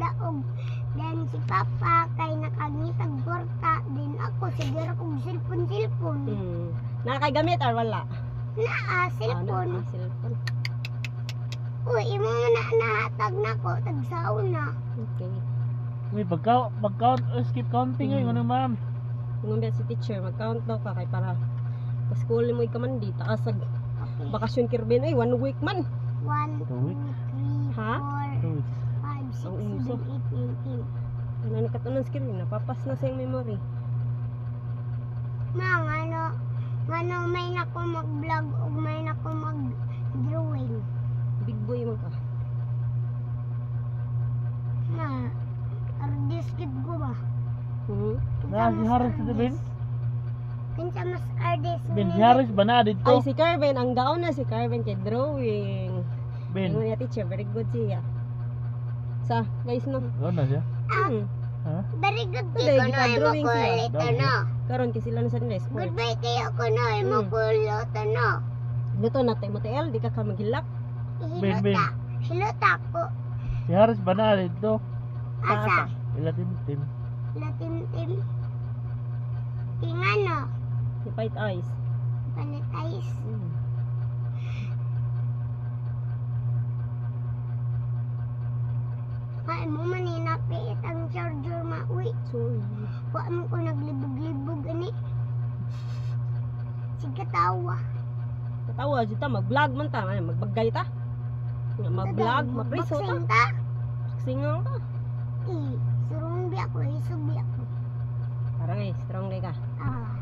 daog. Then si Papa kay nakangitag gwarta. Then ako siguro kong cellphone. Nakakay gamit or wala? Cellphone. Cellphone. Uy, imo na nahatag na ko. Tagsaon na. Okay. Uy, pag-count, skip counting ay, ano ma'am? Kung si teacher, mag-count daw ka kay para pa-school mo ikaman di taasag. Okay. Bakasyon Kirby ay 1 week man. 1, 2, 3, Ha? 4, 5, 6, Ang uso. 7, 8, 9, 10. Ano ni katunan screen napapas na sa iyong memory. Mang, ano may nako mag-vlog o may nako mag-drawing. Big boy mo ka. Ma, artist kid ko ba? Na, si Harris na Ben? Kinsa mas artist Ben, si Harris ba na dito? Ay si Carven, ang daon na si Carven kay drawing. Ben, Ano niya teacher, very good siya. Sa guys no. gano'n na siya? Ha? Very good Today, kay ko na drawing imo siya. kulit ano. Karon kay sila na sa nila sport. Goodbye kayo ko na imo kulit ano. Luto na tayo mo TL, di ka ka maghilak. Ben. Hilota ko. Si Harris ba na dito? Asa? Ilatim tim. Latim-tim. Tingano. Si Fight Eyes. Panitayis. Ay mo maninapiit ang charger mauwi. Sorry. Wa mo ko naglibog-libog ani. Sige tawa. Katawa jud ta mag-vlog man ta, ay magbagay ta. Nga mag-vlog, mapriso ta. Boxing ta. Singaw ta. Surong bi ako, isubi ako. Parang ay strong day ka.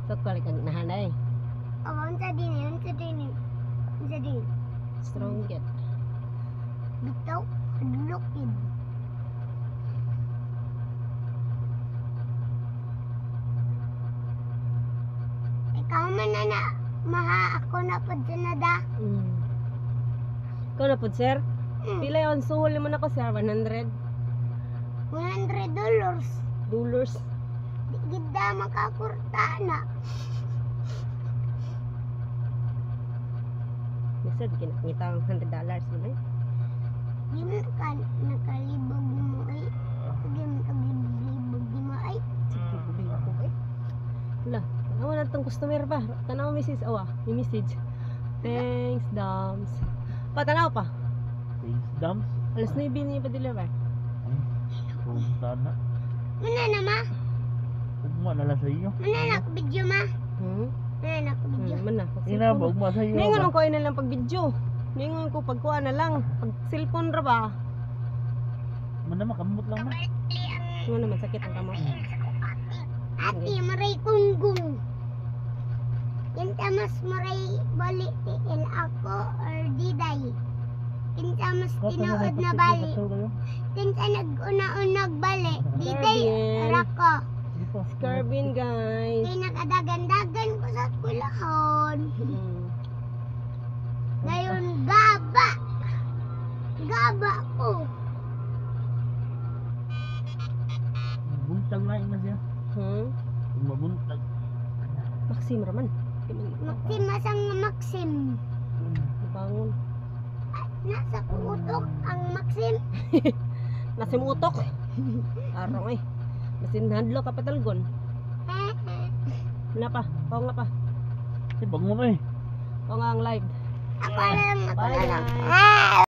So kali kang nahanay. Unsa din. Unsa din. Strong get. Bitaw, hadlokid. Ikaw man na maha ako na pod da. Ikaw na po, sir? Pila yun? Suhuli mo na ko, sir? 100? $100. Dollars? Di gida makakurta na. Misa, di kinakita ang $100 mo na eh. Di mo nakalibog mo ay. Di mo nakalibog mo ay. Sige, bubig ako eh. Wala, tanawa na itong customer ba? Tanawa message, awa, may message. Thanks, Dams. Tanawa pa. Face dumps. Alas 9 niya pa deliver. Punta na. Muna na ma. Ugma na lang sa iyo. Muna na ko video ma. Muna na ko video. Man na. Ina ba, ugma sa iyo. Ningon ko na lang pag video. Ningon ko pagkuha na lang. Pag cellphone ra ba? Man na makamot lang na. Ano naman sakit ang kamay. Ate, maray kunggong. Kinsa mas maray bali tiil ako or diday. Kinsa mas tinuod na bali. Kinsa nag-una-unag bali. Diday, rako. Carvin guys. Kaya nakadagan-dagan ko sa kulahon. Ngayon, gaba. Gaba ko. Buntag na ina siya. Mabuntag. Maxim raman. Maxim, masang Maxim. Bangon. Nasa utok ang Maxim. Nasa utok. Arong eh. Masin handlo ka patalgon. Wala pa. Pao nga pa. Si bangon eh. Pao nga ang live. Ako lang, ako Bye lang. guys.